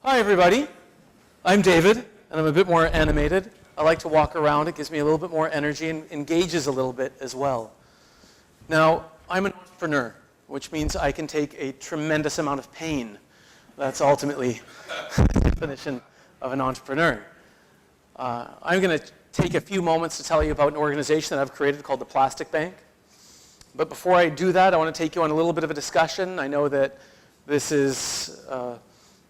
Hi everybody, I'm David, and I'm a bit more animated. I like to walk around, it gives me a little bit more energy and engages a little bit as well. Now, I'm an entrepreneur, which means I can take a tremendous amount of pain. That's ultimately the definition of an entrepreneur. I'm going to take a few moments to tell you about an organization that I've created called the Plastic Bank. But before I do that, I want to take you on a little bit of a discussion. I know that this is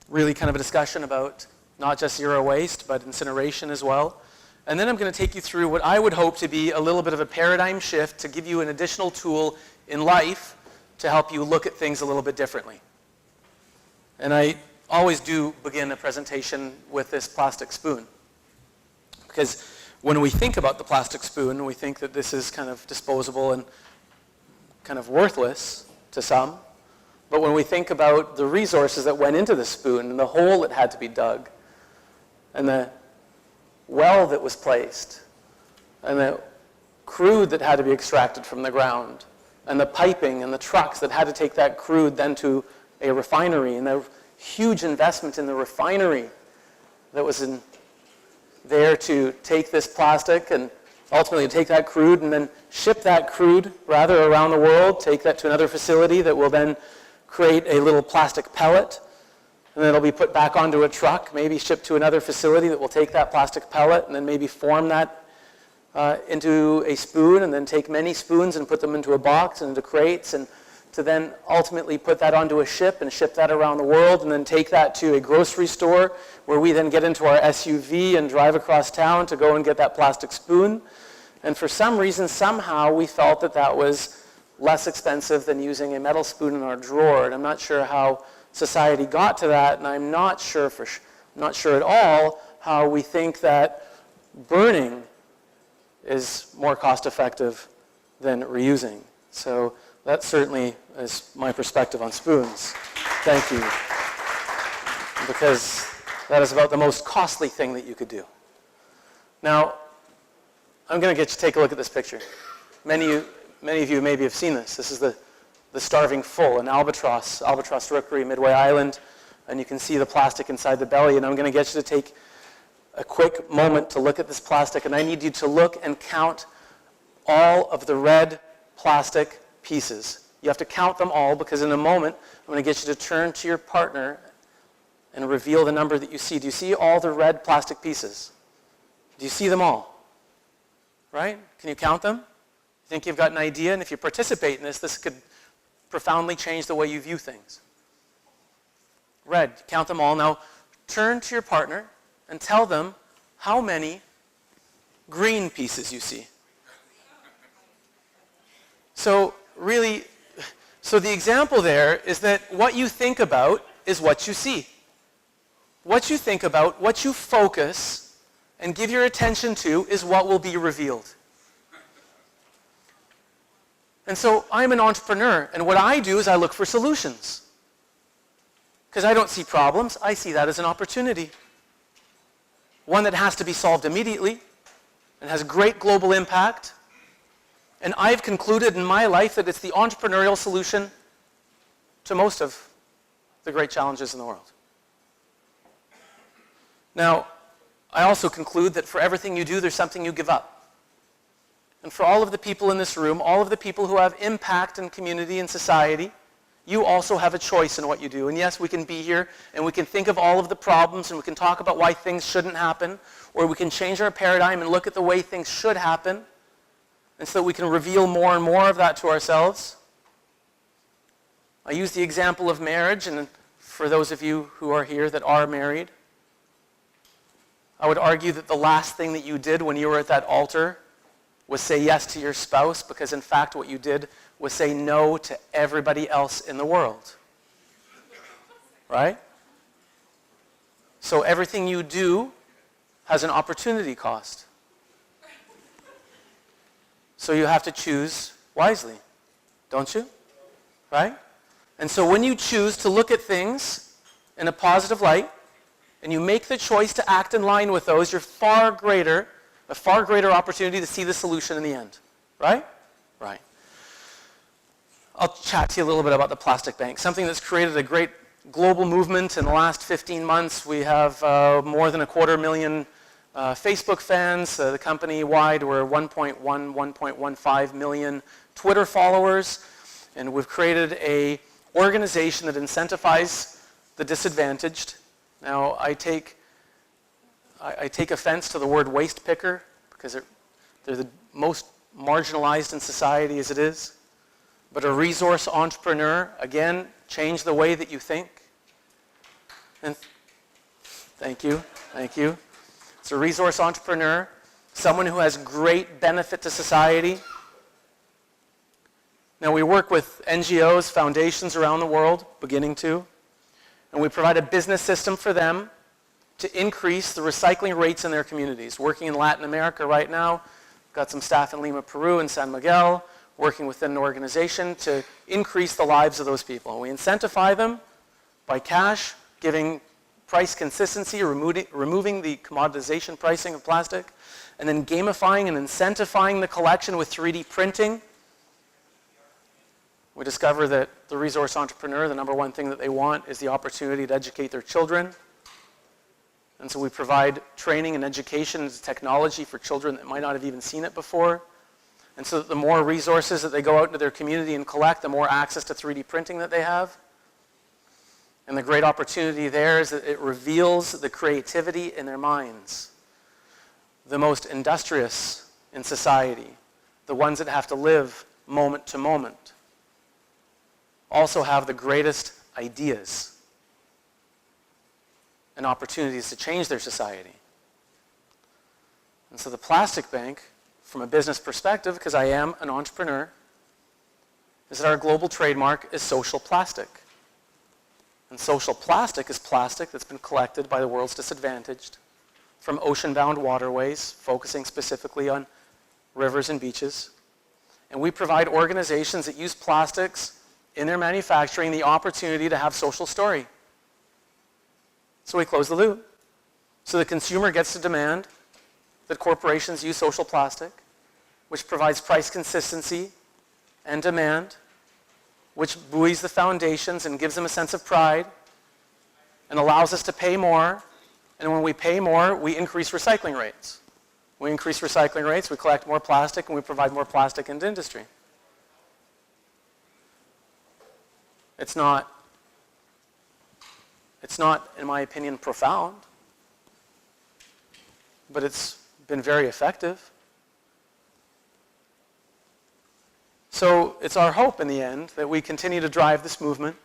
really kind of a discussion about not just zero waste, but incineration as well. And then I'm going to take you through what I would hope to be a little bit of a paradigm shift to give you an additional tool in life to help you look at things a little bit differently. And I always do begin a presentation with this plastic spoon. Because when we think about the plastic spoon, we think that this is kind of disposable and kind of worthless to some. But when we think about the resources that went into the spoon and the hole that had to be dug and the well that was placed and the crude that had to be extracted from the ground and the piping and the trucks that had to take that crude then to a refinery and the huge investment in the refinery that was in there to take this plastic and ultimately take that crude and then ship that crude rather around the world, take that to another facility that will then create a little plastic pellet, and then it'll be put back onto a truck, maybe shipped to another facility that will take that plastic pellet and then maybe form that into a spoon and then take many spoons and put them into a box and into crates and to then ultimately put that onto a ship and ship that around the world and then take that to a grocery store where we then get into our SUV and drive across town to go and get that plastic spoon. And for some reason, somehow, we felt that that was less expensive than using a metal spoon in our drawer. And I'm not sure how society got to that, and I'm not sure at all how we think that burning is more cost-effective than reusing. So that certainly is my perspective on spoons. Thank you. Because that is about the most costly thing that you could do. Now, I'm going to get you to take a look at this picture. Many of you maybe have seen this. This is the starving foal, an albatross rookery, Midway Island, and you can see the plastic inside the belly. And I'm going to get you to take a quick moment to look at this plastic, and I need you to look and count all of the red plastic pieces. You have to count them all because in a moment I'm going to get you to turn to your partner and reveal the number that you see. Do you see all the red plastic pieces? Do you see them all? Right? Can you count them? Think you've got an idea, and if you participate in this could profoundly change the way you view things. Red, count them all. Now, turn to your partner and tell them how many green pieces you see. So really, the example there is that what you think about is what you see. What you think about, what you focus and give your attention to is what will be revealed. And so I'm an entrepreneur, and what I do is I look for solutions. Because I don't see problems, I see that as an opportunity. One that has to be solved immediately and has great global impact. And I've concluded in my life that it's the entrepreneurial solution to most of the great challenges in the world. Now, I also conclude that for everything you do, there's something you give up. And for all of the people in this room, all of the people who have impact in community and society, you also have a choice in what you do. And yes, we can be here and we can think of all of the problems and we can talk about why things shouldn't happen, or we can change our paradigm and look at the way things should happen, and so that we can reveal more and more of that to ourselves. I use the example of marriage, and for those of you who are here that are married, I would argue that the last thing that you did when you were at that altar was say yes to your spouse, because in fact what you did was say no to everybody else in the world. Right? So everything you do has an opportunity cost. So you have to choose wisely, don't you? Right? And so when you choose to look at things in a positive light, and you make the choice to act in line with those, you're a far greater opportunity to see the solution in the end. Right? Right. I'll chat to you a little bit about the Plastic Bank, something that's created a great global movement. In the last 15 months, we have more than 250,000 Facebook fans. The company-wide, we're 1.15 million Twitter followers. And we've created an organization that incentivizes the disadvantaged. Now, I take offense to the word waste picker because they're the most marginalized in society as it is. But a resource entrepreneur, again, change the way that you think. And thank you. It's a resource entrepreneur, someone who has great benefit to society. Now, we work with NGOs, foundations around the world, beginning to, and we provide a business system for them to increase the recycling rates in their communities. Working in Latin America right now, got some staff in Lima, Peru, and San Miguel, working within an organization to increase the lives of those people. And we incentivize them by cash, giving price consistency, removing the commoditization pricing of plastic, and then gamifying and incentivizing the collection with 3D printing. We discover that the resource entrepreneur, the number one thing that they want is the opportunity to educate their children. And so we provide training and education and technology for children that might not have even seen it before. And so that the more resources that they go out into their community and collect, the more access to 3D printing that they have. And the great opportunity there is that it reveals the creativity in their minds. The most industrious in society, the ones that have to live moment to moment, also have the greatest ideas and opportunities to change their society. And so the Plastic Bank, from a business perspective, because I am an entrepreneur, is that our global trademark is social plastic. And social plastic is plastic that's been collected by the world's disadvantaged from ocean-bound waterways, focusing specifically on rivers and beaches. And we provide organizations that use plastics in their manufacturing the opportunity to have social story. So we close the loop. So the consumer gets to demand that corporations use social plastic, which provides price consistency and demand, which buoys the foundations and gives them a sense of pride and allows us to pay more. And when we pay more, we increase recycling rates. We increase recycling rates, we collect more plastic, and we provide more plastic into industry. It's not, in my opinion, profound, but it's been very effective. So it's our hope in the end that we continue to drive this movement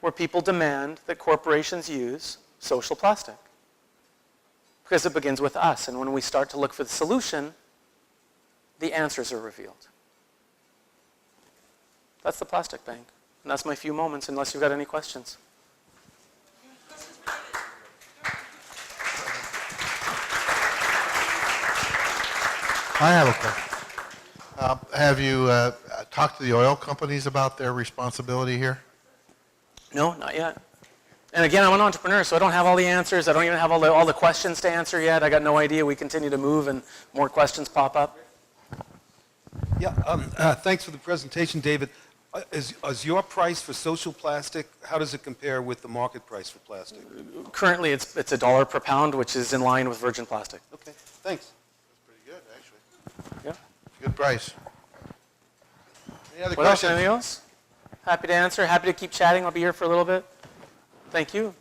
where people demand that corporations use social plastic. Because it begins with us, and when we start to look for the solution, the answers are revealed. That's the Plastic Bank. And that's my few moments, unless you've got any questions. I have a question. Have you talked to the oil companies about their responsibility here? No, not yet. And again, I'm an entrepreneur, so I don't have all the answers. I don't even have all the questions to answer yet. I got no idea. We continue to move, and more questions pop up. Yeah, thanks for the presentation, David. Is your price for social plastic, how does it compare with the market price for plastic? Currently, it's $1 per pound, which is in line with virgin plastic. Okay, thanks. That's pretty good, actually. Yeah. Good price. Any other What else? questions? Anything else? Happy to answer. Happy to keep chatting. I'll be here for a little bit. Thank you.